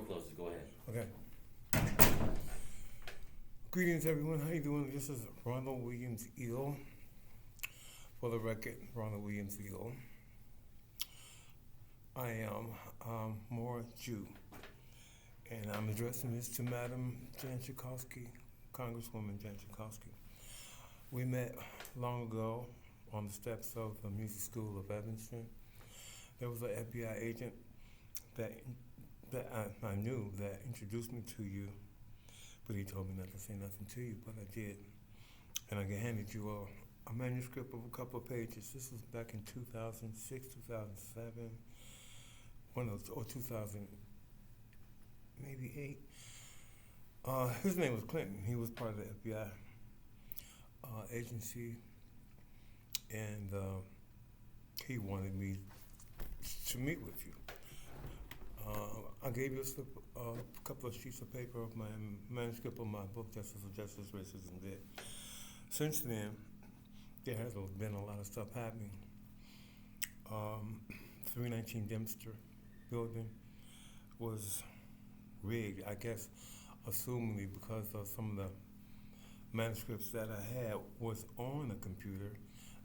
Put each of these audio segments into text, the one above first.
closer. Go ahead. Okay. Greetings, everyone. How you doing? This is Ronald Williams Eagle. For the record, Ronald Williams Eagle. I am more Jew, and I'm addressing this to Madam Jan Schakowsky, Congresswoman Jan Schakowsky. We met long ago on the steps of the Music School of Evanston. There was an FBI agent that I knew that introduced me to you, but he told me not to say nothing to you, but I did. And I handed you a manuscript of a couple of pages. This was back in 2006, 2007, or 2000, maybe 8. His name was Clinton. He was part of the FBI agency, and he wanted me to meet with you. I gave you a couple of sheets of paper of my manuscript of my book, Justice of Justice, Racism Dead. Since then, there has been a lot of stuff happening. 319 Dempster building was rigged, I guess, assumingly because of some of the manuscripts that I had was on a computer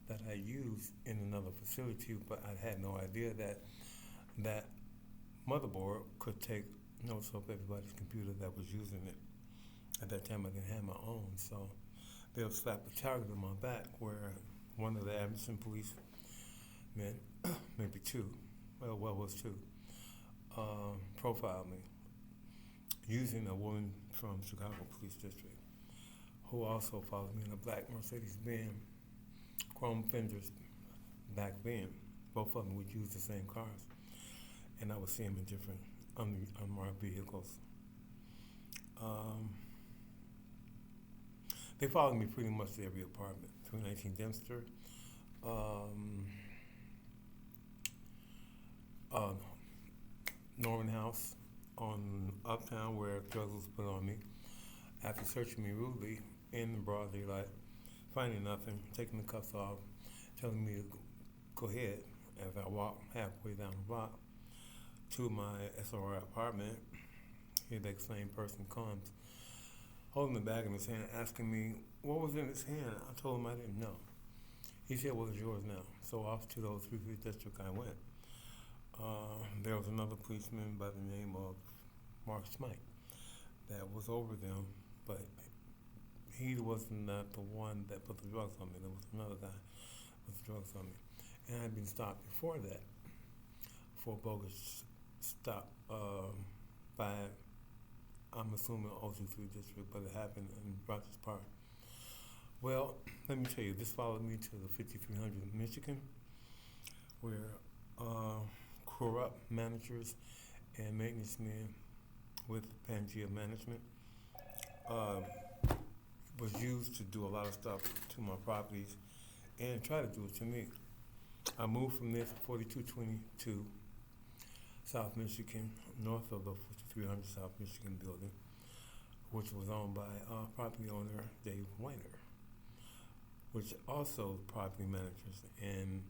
that I used in another facility, but I had no idea that motherboard could take notes of everybody's computer that was using it. At that time, I didn't have my own, so they'll slap a target on my back where one of the Evanston police men, maybe two, was two, profiled me using a woman from Chicago Police District who also followed me in a black Mercedes-Benz chrome fenders back then. Both of them would use the same cars, and I would see them in different unmarked vehicles. They followed me pretty much to every apartment. 319 Dempster, Norman House on Uptown, where drugs was put on me. After searching me rudely in the broad daylight, finding nothing, taking the cuffs off, telling me to go ahead. As I walked halfway down the block to my SOR apartment, here that same person comes, holding the bag in his hand, asking me what was in his hand. I told him I didn't know. He said, "Well, it's yours now." So off to those 3 district I went. There was another policeman by the name of Mark Smite that was over them, but he was not the one that put the drugs on me. There was another guy with the drugs on me. And I had been stopped before that for a bogus stop by, I'm assuming, 023 district, but it happened in Rogers Park. Well, let me tell you, this followed me to the 5300 Michigan, where corrupt managers and maintenance men with Pangea Management was used to do a lot of stuff to my properties and try to do it to me. I moved from there to 4222 South Michigan, north of the 5300 South Michigan building, which was owned by property owner Dave Weiner, which also property managers and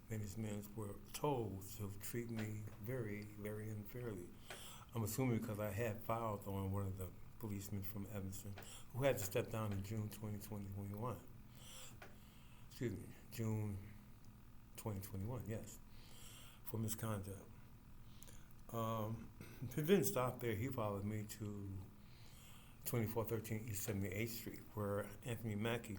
management were told to treat me very, very unfairly. I'm assuming because I had filed on one of the policemen from Evanston who had to step down in June 2021. Excuse me, June 2021, yes, for misconduct. He didn't stop there. He followed me to 2413 East 78th Street, where Anthony Mackey,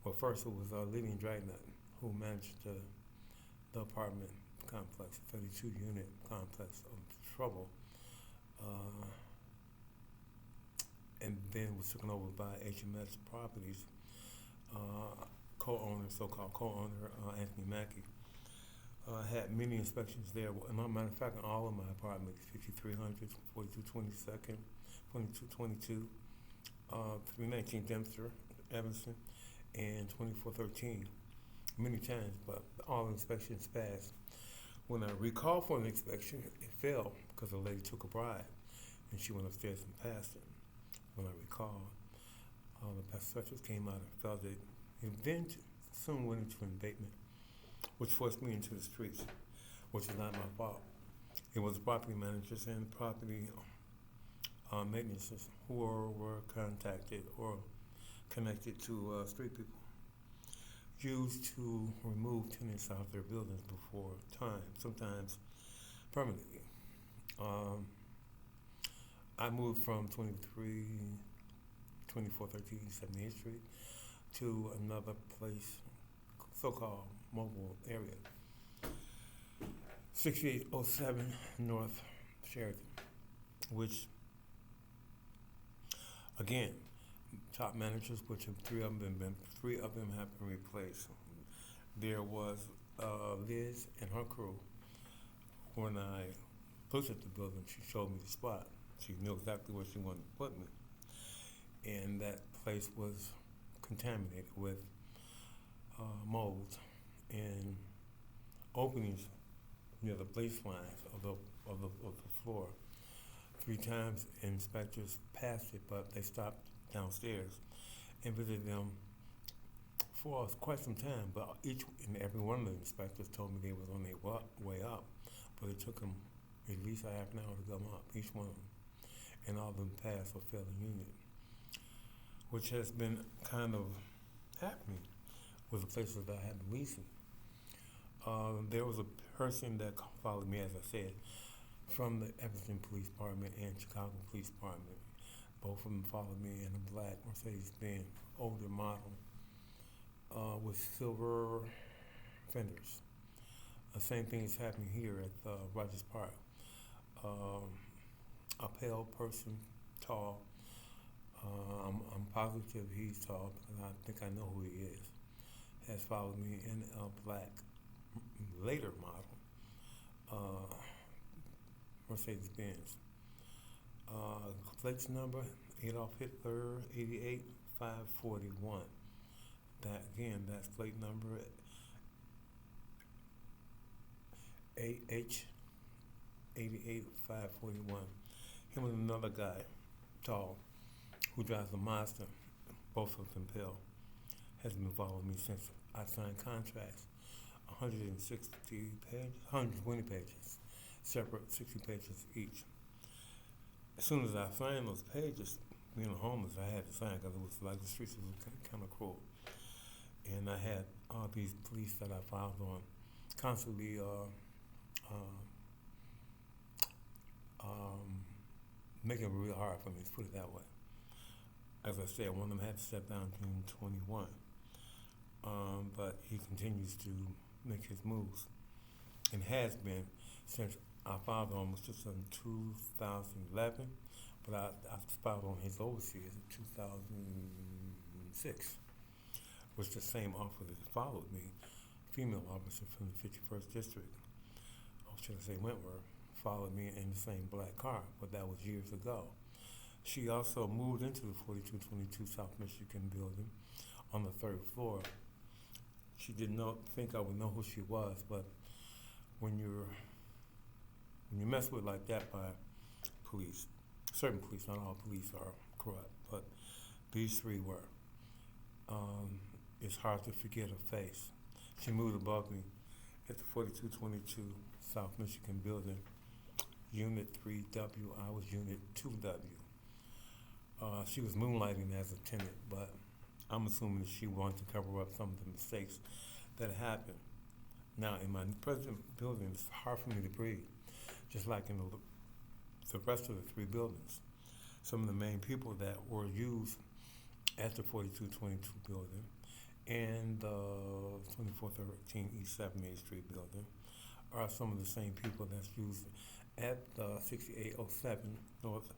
well, first it was Lillian Dragnet, who managed the apartment complex, 32-unit complex of Trouble, and then was taken over by HMS Properties, co-owner, so-called co-owner, Anthony Mackey. Had many inspections there. As a matter of fact, in all of my apartments, 5300, 4222nd, 2222, 319 Dempster, Evanston, and 2413, many times, but all inspections passed. When I recalled for an inspection, it failed because the lady took a bribe, and she went upstairs and passed it. When I recalled, the inspectors came out and felt it. It then soon went into an abatement, which forced me into the streets, which is not my fault. It was property managers and property maintenance who were contacted or connected to street people, used to remove tenants out of their buildings before time, sometimes permanently. Um, I moved from 2413 78th Street to another place, so-called mobile area, 6807 North Sheridan, which, again, top managers, which have three of them have been replaced. There was Liz and her crew. When I looked at the building, she showed me the spot. She knew exactly where she wanted to put me. And that place was contaminated with mold and openings near the baselines of the floor. 3 times inspectors passed it, but they stopped downstairs and visited them for quite some time. But each and every one of the inspectors told me they was on their way up, but it took them at least a half an hour to come up, each one of them, and all of them passed or failed the unit, which has been kind of happening with the places that I had been leasing. There was a person that followed me, as I said, from the Evanston Police Department and Chicago Police Department. Both of them followed me in a black Mercedes-Benz, older model, with silver fenders. The same thing is happening here at Rogers Park. A pale person, tall. I'm positive he's tall because I think I know who he is. Has followed me in a black, later model, Mercedes-Benz. Plates number Adolf Hitler 88541. That's plate number AH 88541. Him and another guy, tall, who drives a Mazda, both of them pale, has been following me since I signed contracts. 160 pages, 120 pages, separate 60 pages each. As soon as I signed those pages, being homeless, I had to sign because it was like the streets was kind of cruel. And I had all these police that I filed on constantly making it real hard for me, to put it that way. As I said, one of them had to step down June 21. But he continues to make his moves and has been since I filed on was just in 2011, but I filed on his overseas in 2006, which the same officer that followed me, female officer from the 51st District, or should I say Wentworth, followed me in the same black car, but that was years ago. She also moved into the 4222 South Michigan building on the 3rd floor. She did not think I would know who she was, but when you mess with like that by police, certain police, not all police are corrupt, but these three were. It's hard to forget her face. She moved above me at the 4222 South Michigan building, Unit 3W. I was Unit 2W. She was moonlighting as a tenant, but I'm assuming she wanted to cover up some of the mistakes that happened. Now, in my present building, it's hard for me to breathe, just like in the rest of the 3 buildings. Some of the main people that were used at the 4222 building and the 2413 East 78th Street building are some of the same people that's used at the 6807 North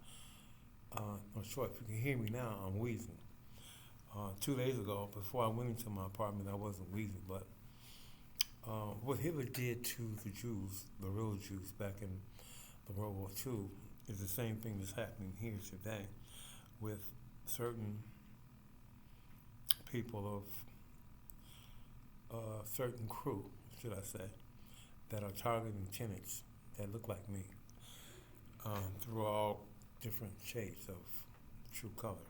Short. If you can hear me now, I'm wheezing. 2 days ago, before I went into my apartment, I wasn't wheezing, but what Hitler did to the Jews, the real Jews, back in the World War II, is the same thing that's happening here today with certain people of certain crew, should I say, that are targeting tenants that look like me through all different shades of true color,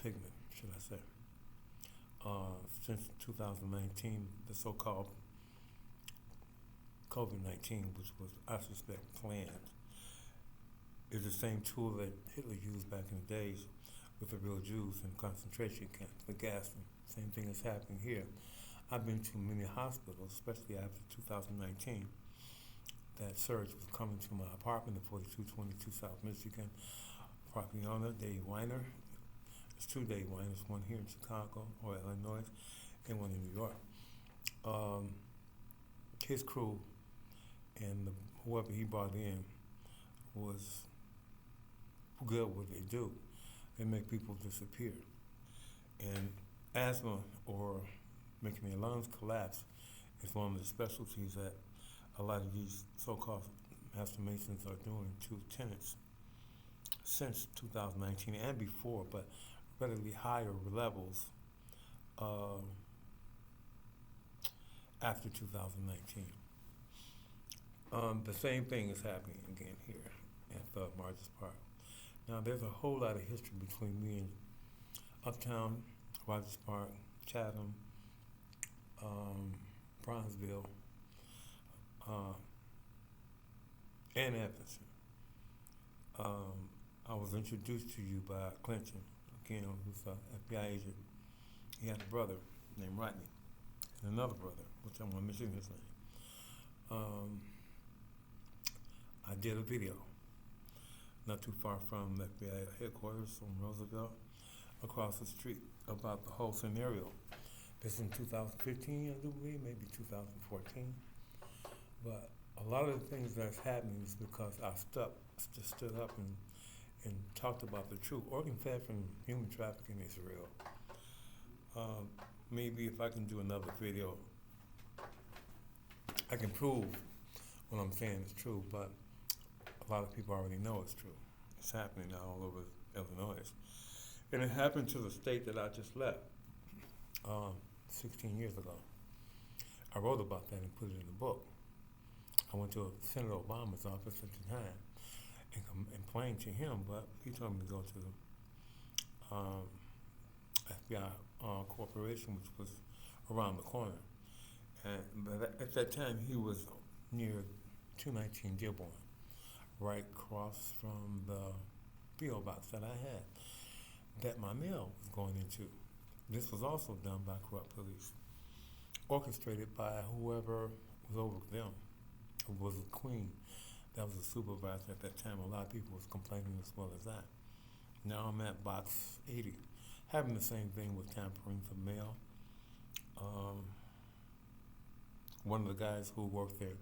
pigment, should I say. Since 2019, the so-called COVID-19, which was, I suspect, planned, is the same tool that Hitler used back in the days with the real Jews in concentration camps, the gassing. Same thing is happening here. I've been to many hospitals, especially after 2019. That surge was coming to my apartment at 4222 South Michigan. Property owner, Dave Weiner. There's two Dave Weiners, one here in Chicago or Illinois and one in New York. His crew and whoever he brought in was good at what they do. They make people disappear. And asthma or making their lungs collapse is one of the specialties that a lot of these so-called Master Masons are doing to tenants since 2019 and before, but relatively higher levels after 2019. The same thing is happening again here at the Margis Park. Now, there's a whole lot of history between me and Uptown, Rogers Park, Chatham, Bronzeville, and Evanston. I was introduced to you by Clinton, again, who's an FBI agent. He had a brother named Rodney, and another brother, which I'm going to mention his name. I did a video not too far from the FBI headquarters on Roosevelt, across the street, about the whole scenario. This in 2015, I do believe, maybe 2014. But a lot of the things that's happening is because I just stood up and talked about the truth. Organ theft and human trafficking is real. Maybe if I can do another video, I can prove what I'm saying is true, but a lot of people already know it's true. It's happening now all over Illinois. And it happened to the state that I just left 16 years ago. I wrote about that and put it in the book. I went to Senator Obama's office at the time and complained to him, but he told me to go to the FBI corporation, which was around the corner. But at that time, he was near 219 Dearborn, right across from the P.O. box that I had, that my mail was going into. This was also done by corrupt police, orchestrated by whoever was over them, who was a queen. That was a supervisor at that time. A lot of people was complaining as well as that. Now I'm at box 80, having the same thing with tampering for mail. One of the guys who worked there,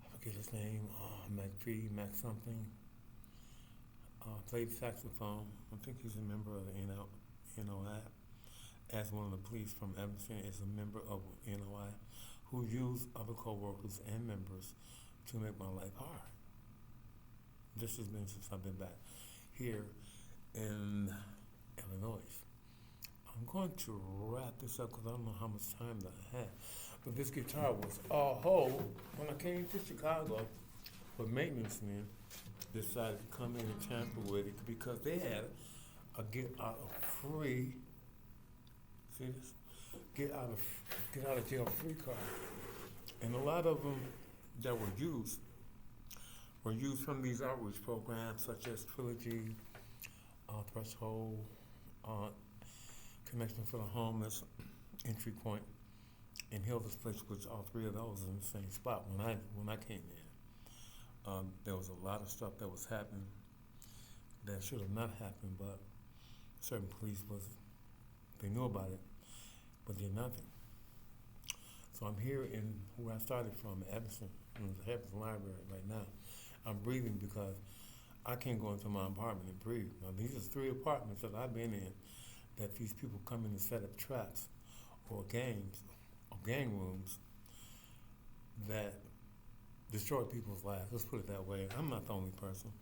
I forget his name, Mac something, played saxophone. I think he's a member of the NOI. As one of the police from Evanston is a member of NOI, who use other co-workers and members to make my life hard. This has been since I've been back here in Illinois. I'm going to wrap this up because I don't know how much time that I have. But this guitar was a whole. When I came to Chicago, the maintenance men decided to come in and tamper with it because they had a get out of free. See this? Get out of jail free card, and a lot of them that were used from these outreach programs such as Trilogy, Threshold, Connection for the Homeless, Entry Point, and Hilda's Place, which all three of those in the same spot when I came in. There was a lot of stuff that was happening that should have not happened, but certain police they knew about it, but did nothing. So I'm here in where I started from, Evanston, in the Evanston Library right now. I'm breathing because I can't go into my apartment and breathe. Now these are 3 apartments that I've been in that these people come in and set up traps or gangs or gang rooms that destroy people's lives. Let's put it that way. I'm not the only person.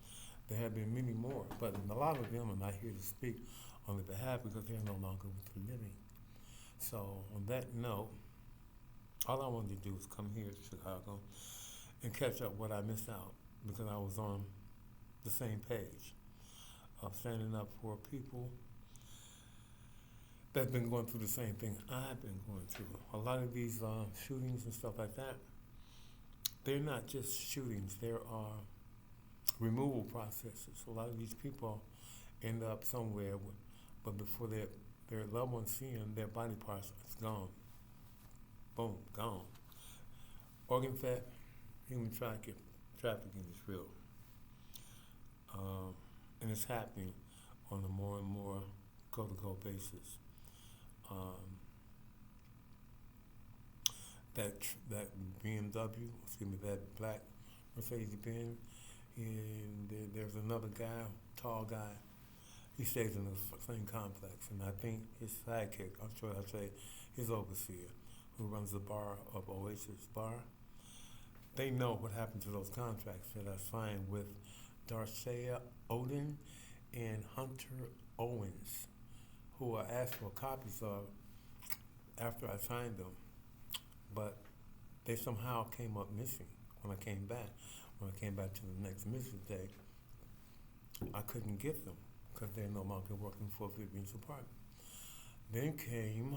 There have been many more, but a lot of them are not here to speak on their behalf because they're no longer with the living. So on that note, all I wanted to do was come here to Chicago and catch up what I missed out because I was on the same page of standing up for people that's been going through the same thing I've been going through. A lot of these shootings and stuff like that they're not just shootings. There are removal processes. A lot of these people end up somewhere, but before their loved ones see them, their body parts is gone. Boom, gone. Organ fat, human trafficking is real. And it's happening on a more and more go-to-go basis. Um, that BMW, that black Mercedes-Benz, and there's another guy, tall guy. He stays in the same complex, and I think his sidekick, I'm sure I say, his overseer, who runs the bar of Oasis Bar, they know what happened to those contracts that I signed with Darcia Odin and Hunter Owens, who I asked for copies of after I signed them, but they somehow came up missing when I came back. When I came back to the next mission day, I couldn't get them because they're no longer working for Vivian's apartment. Then came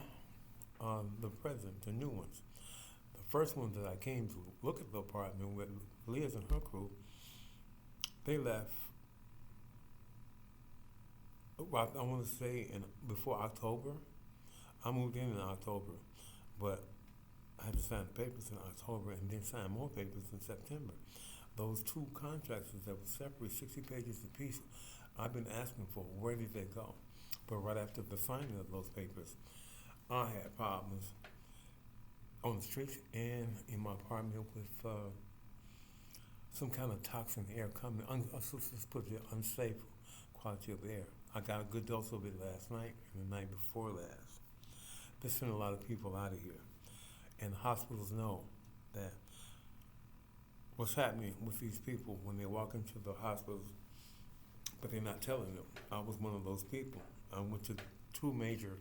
the present, the new ones. The first one that I came to look at the apartment with Liz and her crew, they left, well, I want to say before October. I moved in October, but I had to sign papers in October and then sign more papers in September. Those two contracts that were separate, 60 pages apiece, I've been asking for, where did they go? But right after the signing of those papers, I had problems on the streets and in my apartment with some kind of toxin air coming, let's put it, unsafe quality of air. I got a good dose of it last night and the night before last. They sent a lot of people out of here. And hospitals know that what's happening with these people when they walk into the hospitals, but they're not telling them. I was one of those people. I went to three major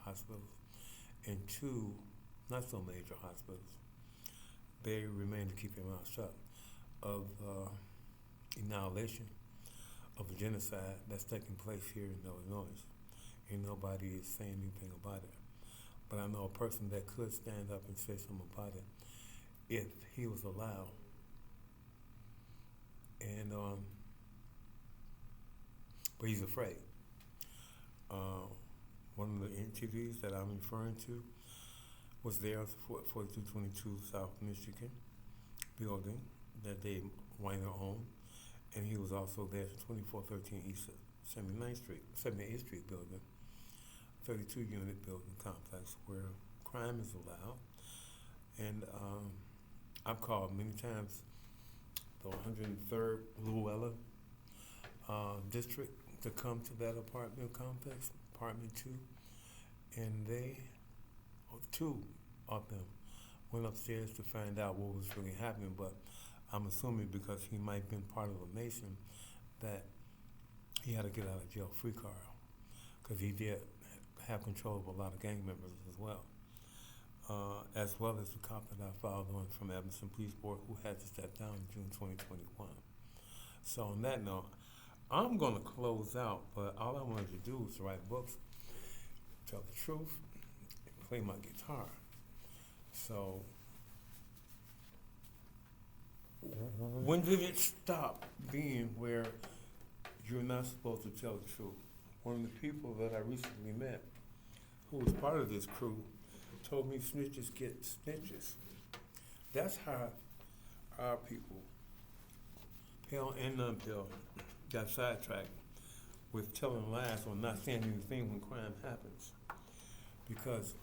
hospitals and two not so major hospitals. They remain to keep their mouth shut of annihilation of the genocide that's taking place here in Illinois. And nobody is saying anything about it. But I know a person that could stand up and say something about it if he was allowed. And but he's afraid. One of the entities that I'm referring to was there at the 4222 South Michigan building that Dave Weiner owned, and he was also there at 2413 East 78th Street building, 32-unit building complex where crime is allowed. And I've called many times the 103rd Luella district to come to that apartment complex, apartment 2, and two of them went upstairs to find out what was really happening, but I'm assuming because he might have been part of a Mason that he had to get out of jail free card because he did have control of a lot of gang members as well as the cop that I filed on from Evanston Police Board who had to step down in June 2021. So on that note, I'm going to close out, but all I wanted to do was write books, tell the truth, and play my guitar. So when did it stop being where you're not supposed to tell the truth? One of the people that I recently met, who was part of this crew, told me snitches get stitches. That's how our people, pale and non-pale, got sidetracked with telling lies or not saying anything when crime happens. Because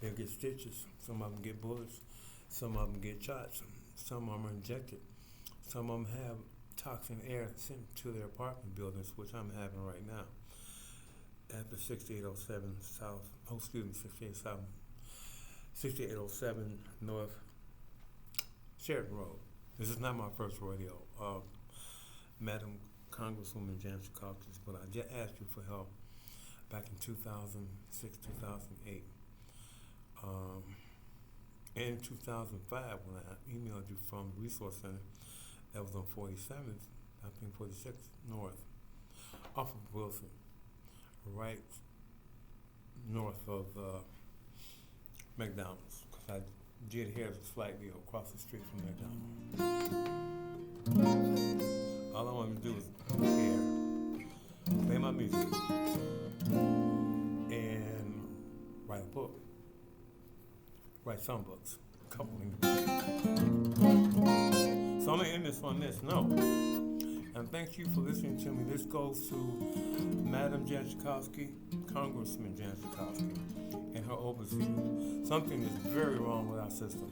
they'll get stitches, some of them get bullets, some of them get shots, some of them are injected, some of them have toxin air sent to their apartment buildings, which I'm having right now at the 6807 South, 6807 North Sheridan Road. This is not my first rodeo, Madam Congresswoman Jan Secaucus, but I just asked you for help back in 2006, 2008. In 2005, when I emailed you from the Resource Center, that was on 47th, I think 46th North, off of Wilson, right north of McDonald's, because I did hair slightly across the street from McDonald's. All I wanted to do was hair, play my music, and write a book. Write some books, a couple of them. So I'm going to end this on this note. And thank you for listening to me. This goes to Madam Janikowski, Congressman Janikowski, and her overseer. Something is very wrong with our system.